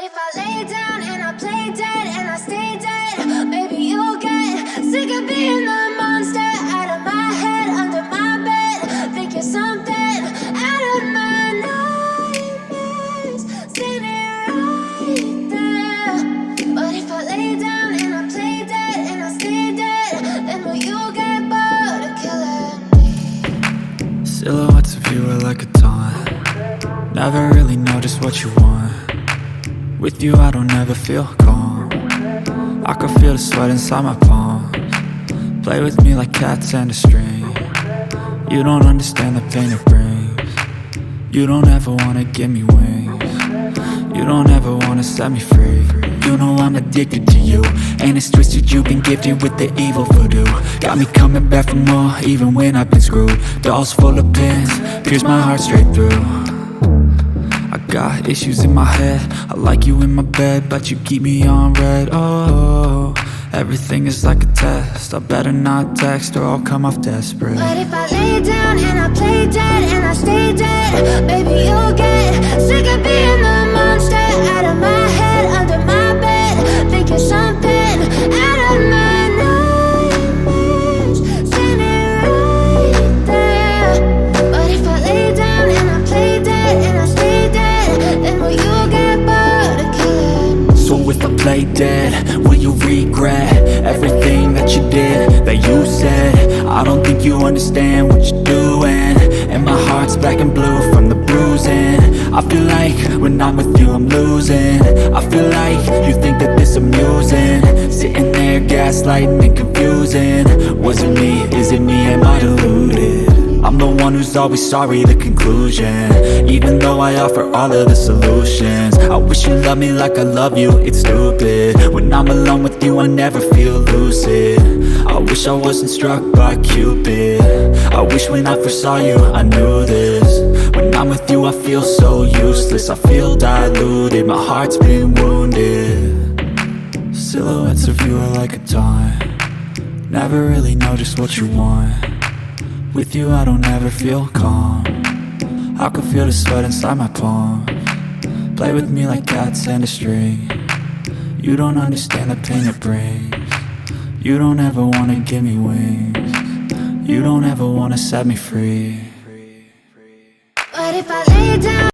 if I lay down and I play dead and I stay dead, maybe you'll get sick of being the monster out of my head, under my bed. Think you're something out of my nightmares, standing right there. But if I lay down and I play dead and I stay dead, then will you get bored of killing me? Silhouettes of you are like a taunt. Never really know just what you want. With you I don't ever feel calm. I can feel the sweat inside my palms. Play with me like cats and a string. You don't understand the pain it brings. You don't ever wanna give me wings. You don't ever wanna set me free. You know I'm addicted to you, and it's twisted, you've been gifted with the evil voodoo. Got me coming back for more, even when I've been screwed. Dolls full of pins, pierce my heart straight through. I got issues in my head, I like you in my bed, but you keep me on red. Oh, everything is like a test, I better not text or I'll come off desperate. But if I lay down and I play dead and I stay dead, baby you'll get sick of being the monster out of my head, under my bed. Think you're something out of my nightmares, standing right there. But if I lay down and I play dead and I stay dead, then will you get bored of killing me? So if I play dead, will you regret everything that you did, that you said? I don't think you understand what you're doing, and my heart's black and blue from the bruising. I feel like when I'm with you I'm losing. I feel like you think that this amusing, sitting there gaslighting and confusing. Was it me? Is it me? Am I deluded? I'm the one who's always sorry, the conclusion, even though I offer all of the solutions. I wish you loved me like I love you, it's stupid. When I'm alone with you I never feel lucid. I wish I wasn't struck by Cupid. I wish when I first saw you I knew this. When I'm with you I feel so useless, I feel diluted, my heart's been wounded. Silhouettes of you are like a taunt. Never really know just what you want. With you I don't ever feel calm. I can feel the sweat inside my palms. Play with me like cats and a string. You don't understand the pain it brings. You don't ever wanna give me wings. You don't ever wanna set me free. But if I lay down